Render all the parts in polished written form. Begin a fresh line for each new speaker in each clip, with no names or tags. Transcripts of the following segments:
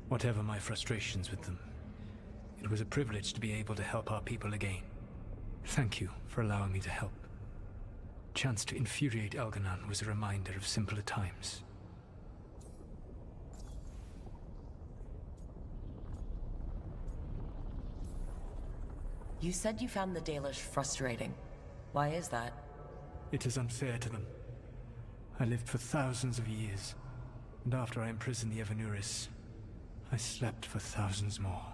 Whatever my frustrations with them, it was a privilege to be able to help our people again. Thank you for allowing me to help. Chance to infuriate Elganon was a reminder of simpler times.
You said you found the Dalish frustrating. Why is that?
It is unfair to them. I lived for thousands of years, and after I imprisoned the Evanuris, I slept for thousands more.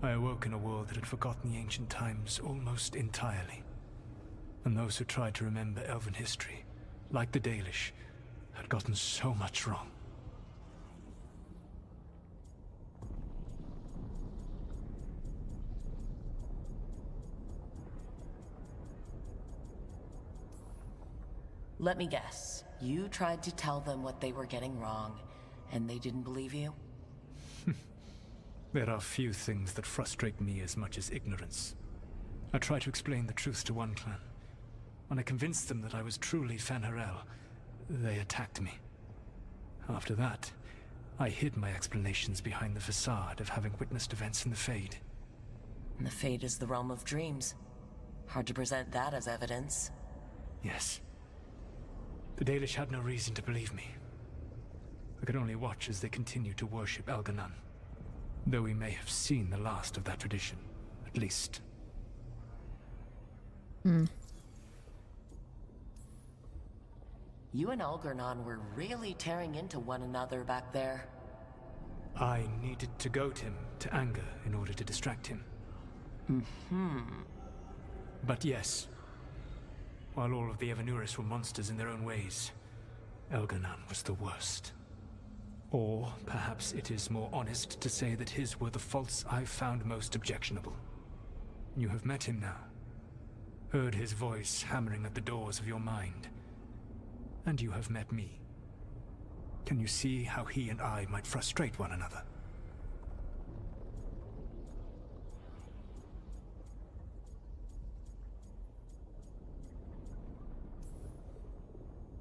I awoke in a world that had forgotten the ancient times almost entirely. And those who tried to remember Elven history, like the Dalish, had gotten so much wrong.
Let me guess. You tried to tell them what they were getting wrong, and they didn't believe you?
There are few things that frustrate me as much as ignorance. I tried to explain the truth to one clan. When I convinced them that I was truly Fen'Harel, they attacked me. After that, I hid my explanations behind the facade of having witnessed events in the Fade.
And the Fade is the realm of dreams. Hard to present that as evidence.
Yes. The Dalish had no reason to believe me. I could only watch as they continued to worship Elganon. Though we may have seen the last of that tradition, at least.
You and Elganon were really tearing into one another back there.
I needed to goad him to anger in order to distract him. But yes, while all of the Evanuris were monsters in their own ways, Elganon was the worst. Or perhaps it is more honest to say that his were the faults I found most objectionable. You have met him now. Heard his voice hammering at the doors of your mind. And you have met me. Can you see how he and I might frustrate one another?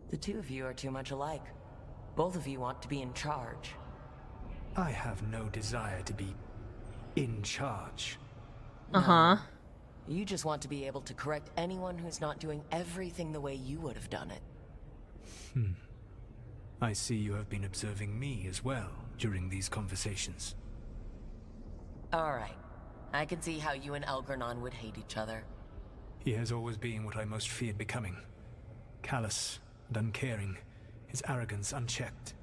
The two of you are too much alike. Both of you want to be in charge.
I have no desire to be in charge.
You just want to be able to correct anyone who's not doing everything the way you would have done it.
I see you have been observing me as well during these conversations.
Alright. I can see how you and Elganon would hate each other.
He has always been what I most feared becoming. Callous and uncaring, his arrogance unchecked.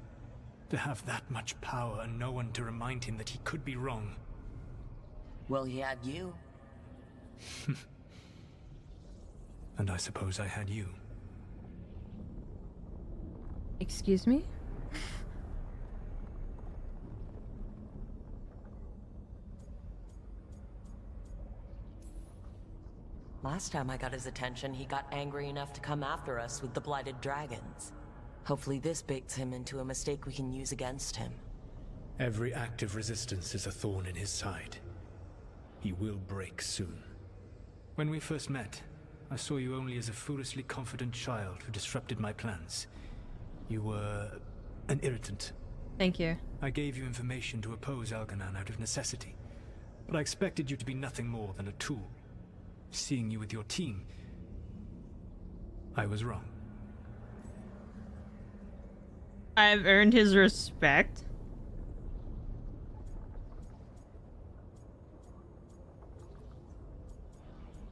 To have that much power and no one to remind him that he could be wrong.
Well, he had you.
And I suppose I had you.
Excuse me?
Last time I got his attention, he got angry enough to come after us with the blighted dragons. Hopefully this bakes him into a mistake we can use against him.
Every act of resistance is a thorn in his side. He will break soon. When we first met, I saw you only as a foolishly confident child who disrupted my plans. You were an irritant.
Thank you.
I gave you information to oppose Elganon out of necessity, but I expected you to be nothing more than a tool. Seeing you with your team, I was wrong.
I've earned his respect.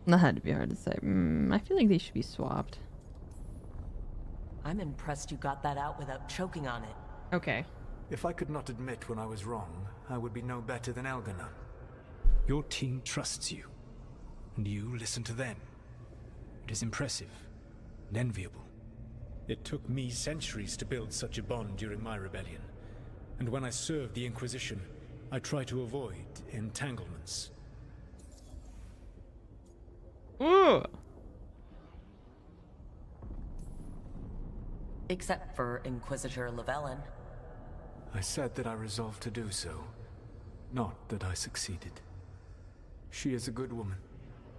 That had to be hard to say. I feel like they should be swapped.
I'm impressed you got that out without choking on it.
Okay.
If I could not admit when I was wrong, I would be no better than Elganon. Your team trusts you, and you listen to them. It is impressive and enviable. It took me centuries to build such a bond during my rebellion, and when I served the Inquisition, I tried to avoid entanglements.
Ooh.
Except for Inquisitor Llewellyn.
I said that I resolved to do so, not that I succeeded. She is a good woman.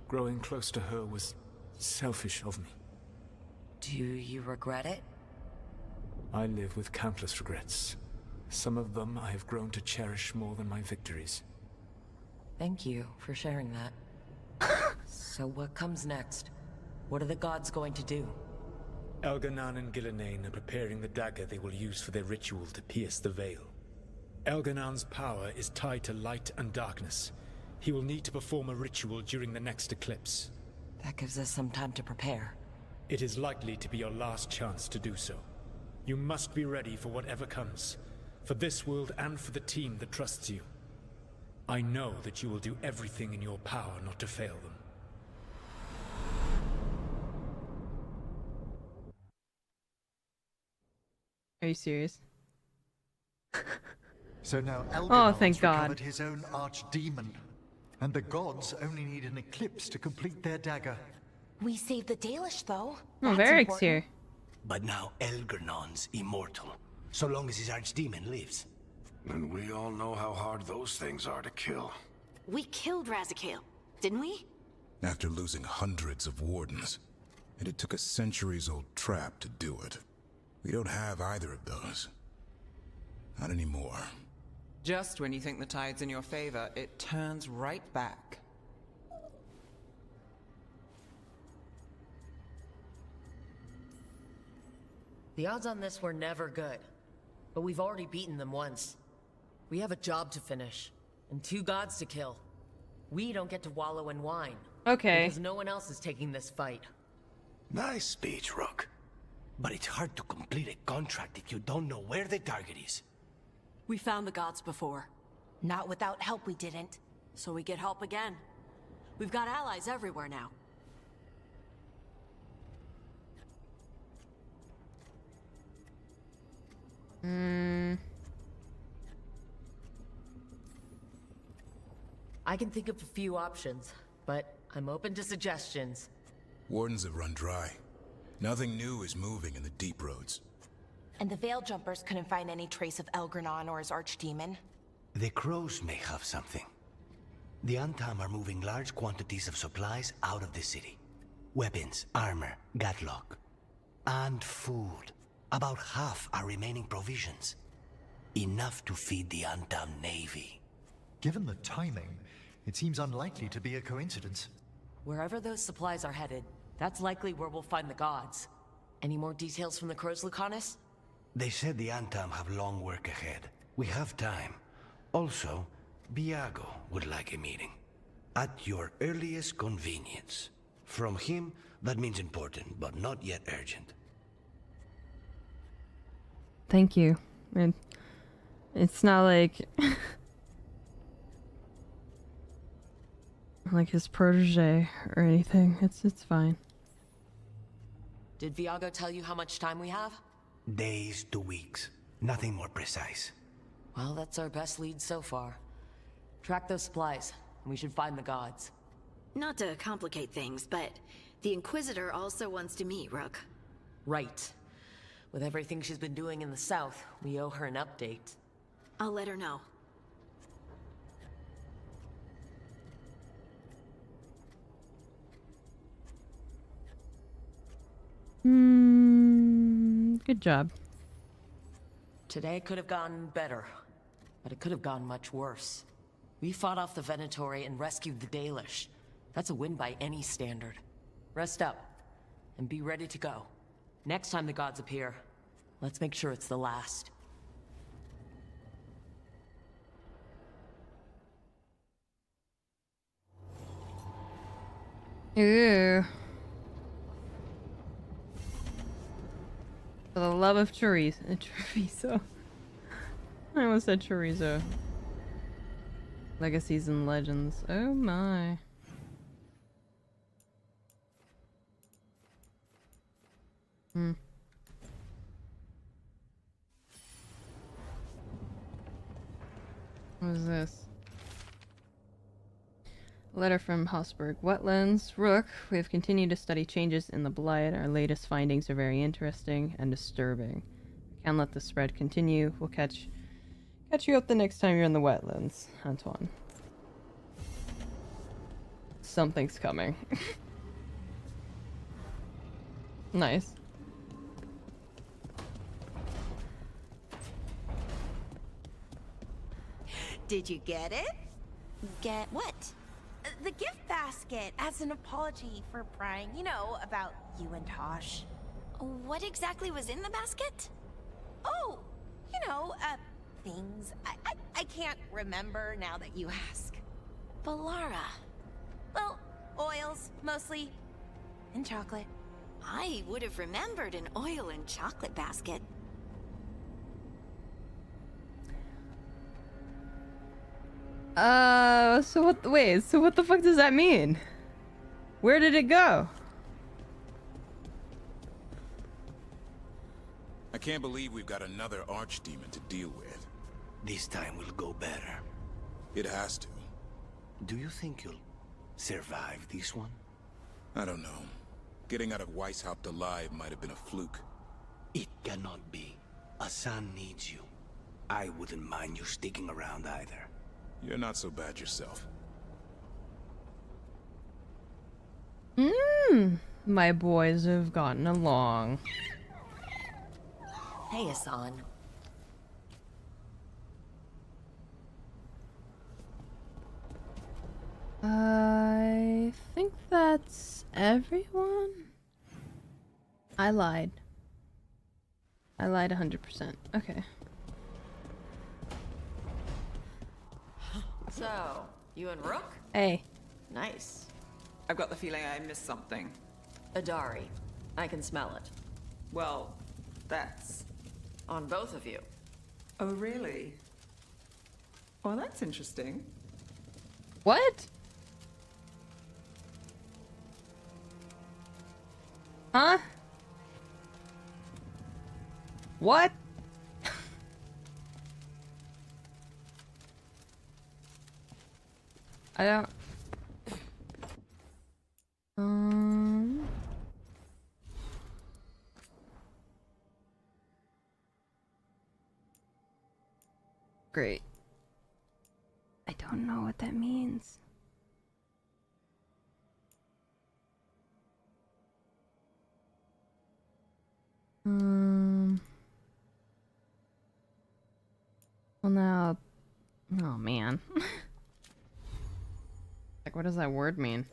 Growing close to her was selfish of me.
Do you regret it?
I live with countless regrets. Some of them I have grown to cherish more than my victories.
Thank you for sharing that. So what comes next? What are the gods going to do?
Elganan and Gillenane are preparing the dagger they will use for their ritual to pierce the veil. Elganan's power is tied to light and darkness. He will need to perform a ritual during the next eclipse.
That gives us some time to prepare.
It is likely to be your last chance to do so. You must be ready for whatever comes, for this world and for the team that trusts you. I know that you will do everything in your power not to fail them.
Are you serious?
So now
Oh, thank
Elganon's
God.
recovered his own archdemon. And the gods only need an eclipse to complete their dagger.
We saved the Dalish, though.
Oh,
That's
Varric's
important.
here.
But now Elgernon's immortal, so long as his archdemon lives.
And we all know how hard those things are to kill.
We killed Razikale, didn't we?
After losing hundreds of wardens. And it took a centuries-old trap to do it. We don't have either of those. Not anymore.
Just when you think the tide's in your favor, it turns right back.
The odds on this were never good. But we've already beaten them once. We have a job to finish, and 2 gods to kill. We don't get to wallow in wine.
Okay.
Because no one else is taking this fight.
Nice speech, Rook. But it's hard to complete a contract if you don't know where the target is.
We found the gods before,
Not without help, we didn't.
so we get help again. We've got allies everywhere now.
I can think of a few options, but I'm open to suggestions.
Wardens have run dry. Nothing new is moving in the deep roads.
And the Veil Jumpers couldn't find any trace of Elgranon or his archdemon.
The crows may have something. The Antam are moving large quantities of supplies out of the city. Weapons, armor, gatlock. And food. About half are remaining provisions. Enough to feed the Antam navy.
Given the timing, it seems unlikely to be a coincidence.
Wherever those supplies are headed, that's likely where we'll find the gods. Any more details from the crows, Lucanus?
They said the Antam have long work ahead. We have time. Also, Biago would like a meeting. At your earliest convenience. From him, that means important, but not yet urgent.
Thank you. And it's not like like his protege or anything. It's fine.
Did Viago tell you how much time we have?
Days to weeks. Nothing more precise.
Well, that's our best lead so far. Track those supplies, and we should find the gods.
Not to complicate things, but the Inquisitor also wants to meet Rook.
Right. With everything she's been doing in the south, we owe her an update.
I'll let her know.
Good job.
Today could have gone better, but it could have gone much worse. We fought off the Venatori and rescued the Dalish. That's a win by any standard. Rest up, and be ready to go. Next time the gods appear, let's make sure it's the last.
Ew. For the love of chorizo. I almost said chorizo. Legacies and legends. Oh my. What is this? Letter from Hausberg. Wetlands. Rook, we have continued to study changes in the Blight. Our latest findings are very interesting and disturbing. Can't let the spread continue. We'll catch you up the next time you're in the wetlands, Antoine. Something's coming. Nice.
Did you get it?
Get what?
The gift basket as an apology for prying, you know, about you and Tosh.
What exactly was in the basket?
Oh, you know, things. I can't remember now that you ask.
Balara.
Well, oils, mostly. And chocolate.
I would have remembered an oil and chocolate basket.
So what, wait, so what the fuck does that mean? Where did it go?
I can't believe we've got another archdemon to deal with.
This time will go better.
It has to.
Do you think you'll survive this one?
I don't know. Getting out of Weishaupt alive might have been a fluke.
It cannot be. Asan needs you. I wouldn't mind you sticking around either.
You're not so bad yourself.
My boys have gotten along.
Hey, Hassan.
I think that's everyone. I lied. I lied 100%. Okay.
So, you and Rook?
Hey.
Nice.
I've got the feeling I missed something.
Adari. I can smell it.
Well, that's...
On both of you.
Oh, really? Well, that's interesting.
What? Huh? What? I don't... Great. I don't know what that means. Well now... Oh man. Like, what does that word mean?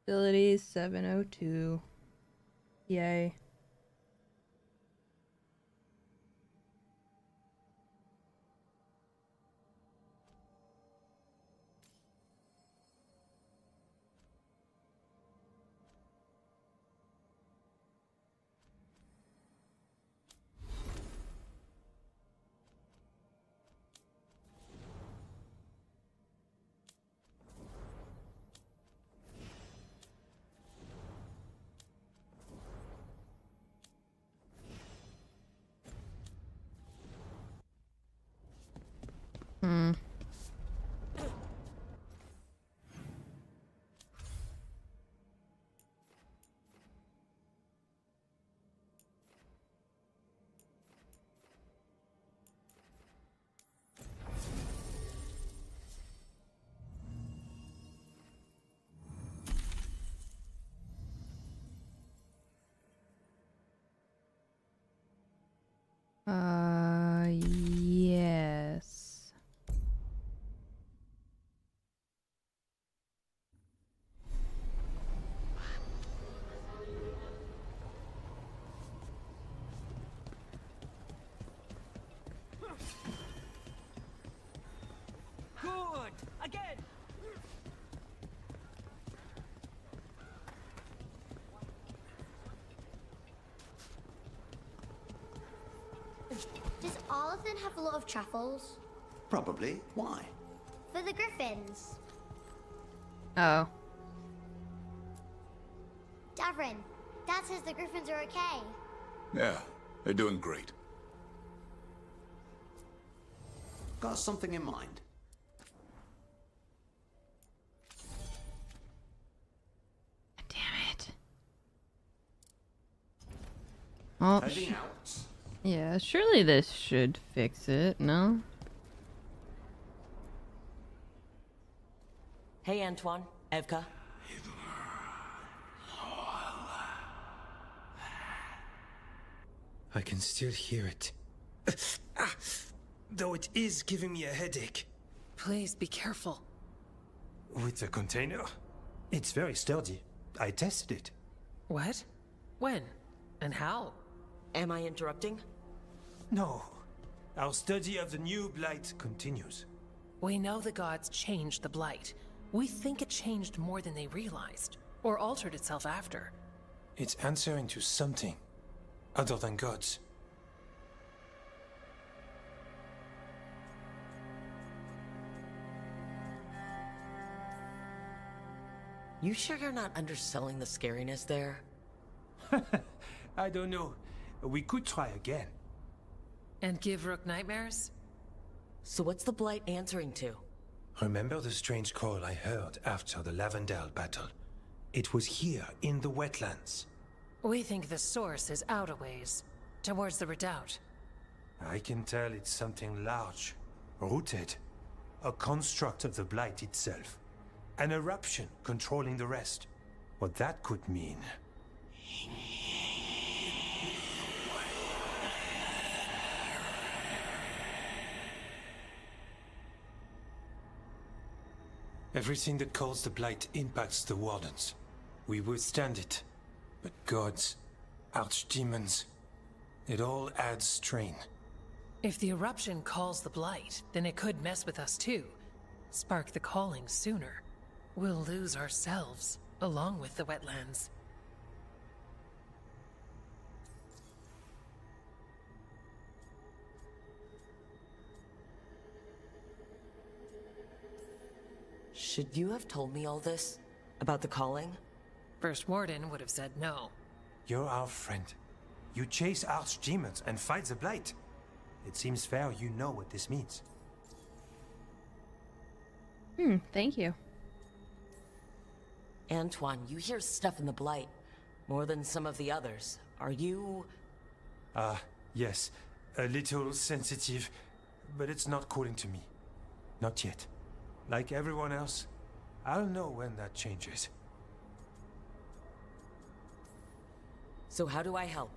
Abilities 702. Yay. Yes.
Good! Again!
Does Arlathan have a lot of truffles?
Probably. Why?
For the griffins.
Oh.
Davrin, Dad says the griffins are okay.
Yeah, they're doing great.
Got something in mind?
Damn it. Oh,
Heading out.
yeah, surely this should fix it, no?
Hey, Antoine. Evka?
I can still hear it. Though it is giving me a headache.
Please be careful.
With the container? It's very sturdy. I tested it.
What? When? And how?
Am I interrupting?
No. Our study of the new blight continues.
We know the gods changed the blight. We think it changed more than they realized, or altered itself after.
It's answering to something other than gods.
You sure you're not underselling the scariness there?
I don't know. We could try again.
And give Rook nightmares?
So what's the blight answering to?
Remember the strange call I heard after the Lavendale battle? It was here, in the wetlands.
We think the source is out a ways, towards the redoubt.
I can tell it's something large, rooted. A construct of the blight itself. An eruption controlling the rest. What that could mean. Everything that calls the blight impacts the Wardens. We withstand it. But gods, archdemons, it all adds strain.
If the eruption calls the blight, then it could mess with us too. Spark the calling sooner. We'll lose ourselves, along with the wetlands.
Should you have told me all this? About the calling?
First Warden would have said no.
You're our friend. You chase archdemons and fight the blight. It seems fair you know what this means.
Thank you.
Antoine, you hear stuff in the blight. More than some of the others. Are you...
Yes. A little sensitive. But it's not calling to me. Not yet. Like everyone else, I'll know when that changes.
So how do I help?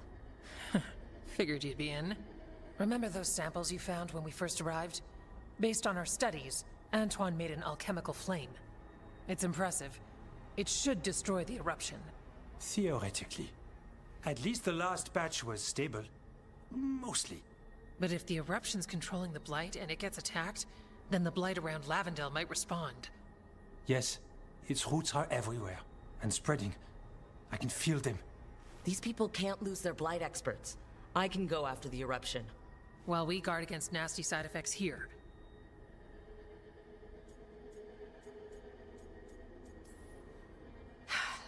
Figured you'd be in. Remember those samples you found when we first arrived? Based on our studies, Antoine made an alchemical flame. It's impressive. It should destroy the eruption.
Theoretically. At least the last batch was stable. Mostly.
But if the eruption's controlling the blight and it gets attacked, then the blight around Lavendale might respond.
Yes, its roots are everywhere. And spreading. I can feel them.
These people can't lose their blight experts. I can go after the eruption.
While we guard against nasty side effects here.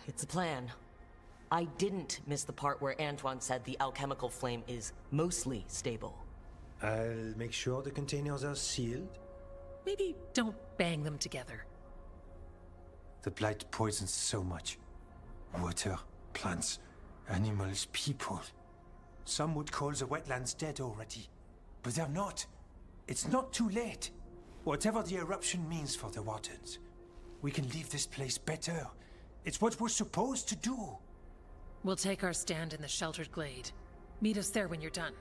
It's a plan. I didn't miss the part where Antoine said the alchemical flame is mostly stable.
I'll make sure the containers are sealed.
Maybe don't bang them together.
The blight poisons so much. Water, plants, animals, people. Some would call the wetlands dead already. But they're not. It's not too late. Whatever the eruption means for the Wardens, we can leave this place better. It's what we're supposed to do.
We'll take our stand in the sheltered glade. Meet us there when you're done.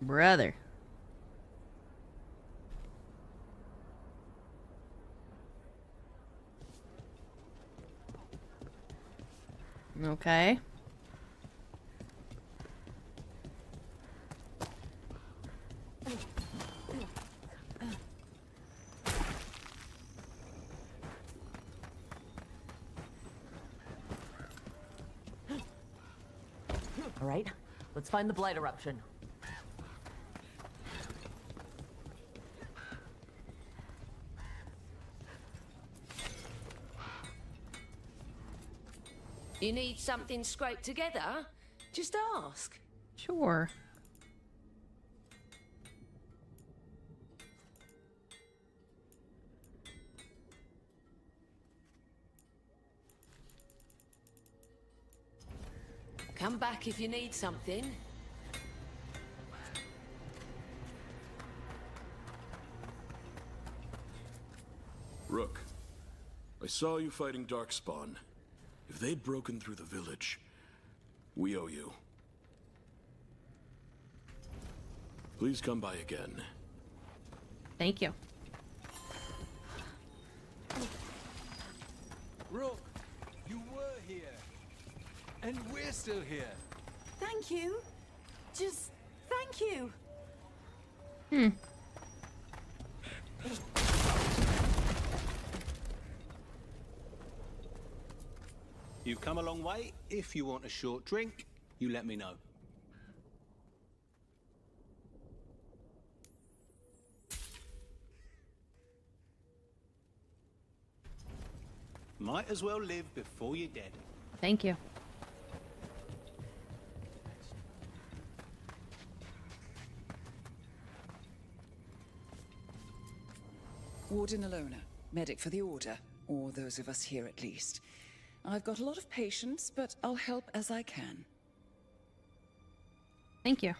Brother. Okay.
All right, let's find the blight eruption.
You need something scraped together? Just ask.
Sure.
Come back if you need something.
Rook, I saw you fighting Darkspawn. If they'd broken through the village, we owe you. Please come by again.
Thank you.
Rook, you were here. And we're still here.
Thank you. Just thank you.
You've come a long way. If you want a short drink, you let me know. Might as well live before you're dead.
Thank you.
Warden Alona, medic for the Order, or those of us here at least. I've got a lot of patience, but I'll help as I can.
Thank you.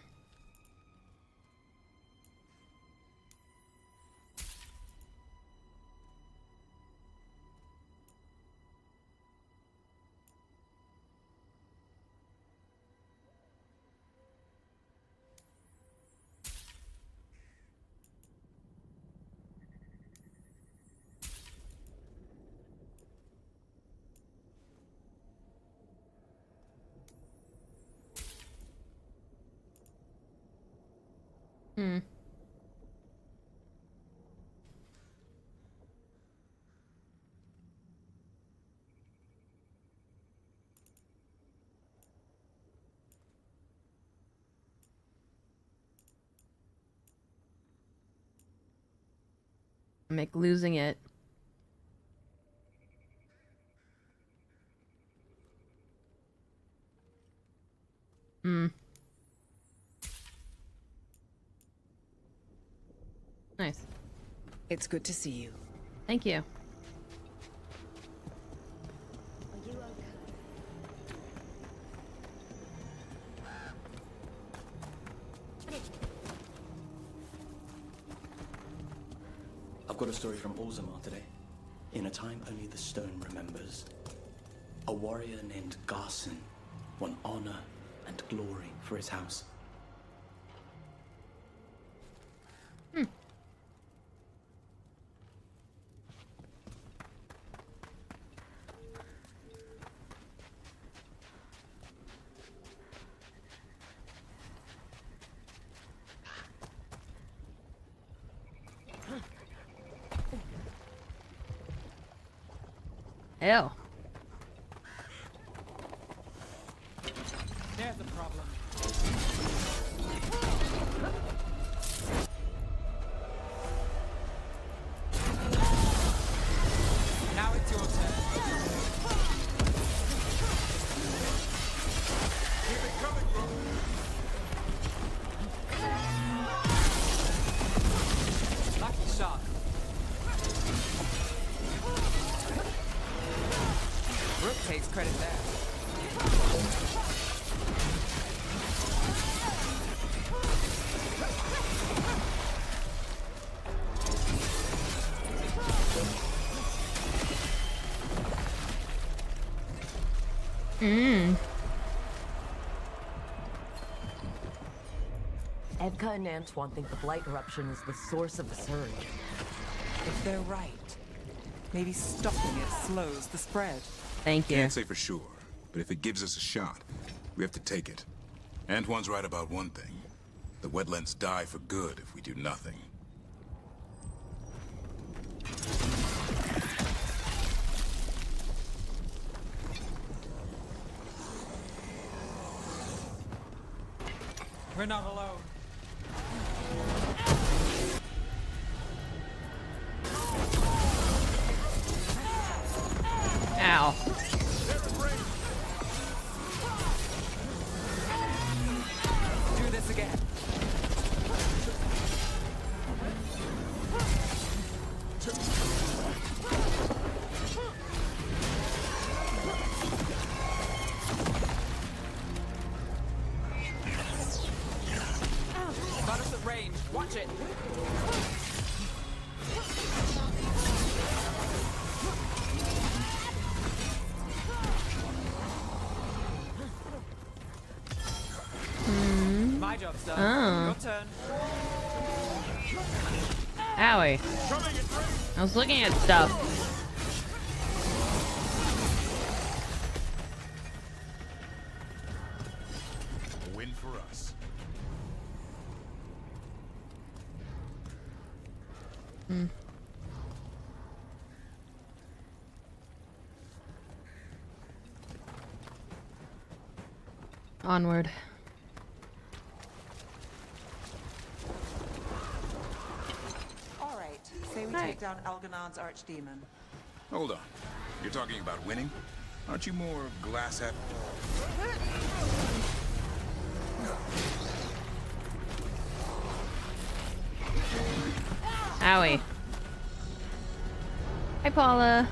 I'm like losing it. Nice.
It's good to see you.
Thank you.
I've got a story from Orzammar today. In a time only the stone remembers. A warrior named Garson won honor and glory for his house.
Ew.
There's a problem. Now it's your turn. Keep it coming, bro. Lucky shot.
Rook takes credit there.
Edka and Antoine think the Blight eruption is the source of the surge.
If they're right, maybe stopping it slows the spread.
Thank you.
Can't say for sure, but if it gives us a shot, we have to take it. Antoine's right about one thing. The wetlands die for good if we do nothing.
We're not alone.
Ow.
Do this again.
Watch it. My job's done.
Oh.
Your turn.
Owie. I was looking at stuff.
A win for us.
Onward.
All right, say we take down Elganon's archdemon.
Hold on. You're talking about winning? Aren't you more glass half?
Owie. Hi, Paula.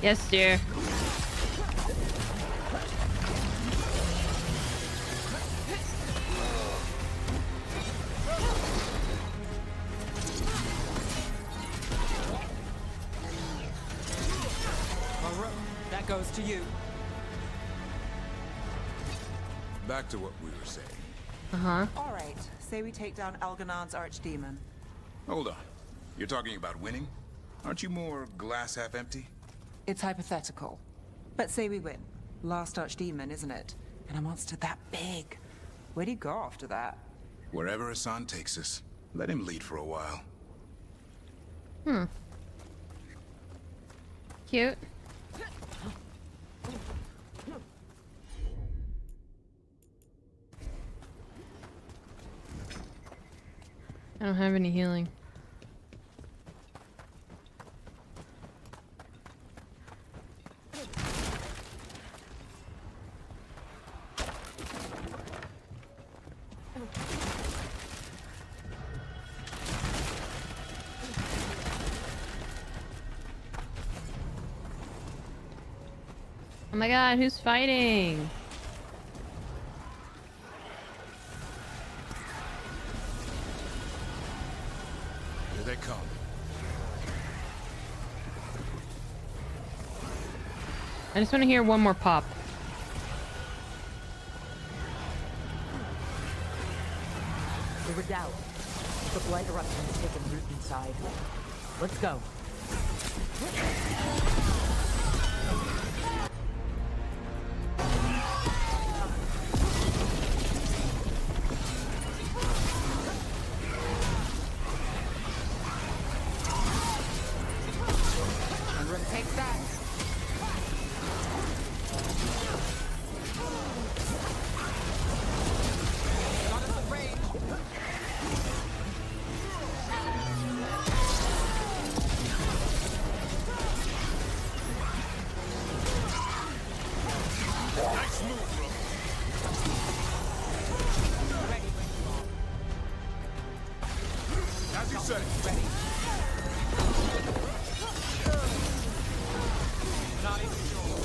Yes, dear.
That goes to you.
Back to what we were saying.
Uh-huh.
All right, say we take down Elganon's archdemon.
Hold on. You're talking about winning? Aren't you more glass half empty?
It's hypothetical. But say we win. Last archdemon, isn't it? And a monster that big. Where do you go after that?
Wherever Hassan takes us. Let him lead for a while.
Cute. I don't have any healing. Oh my god, who's fighting?
Here they come.
I just want to hear one more pop.
There were doubts. The blight eruption has taken root inside. Let's go.
Take that. Got us a range.
Nice move, bro.
Ready when you are.
As you say.
Ready. Not even sure.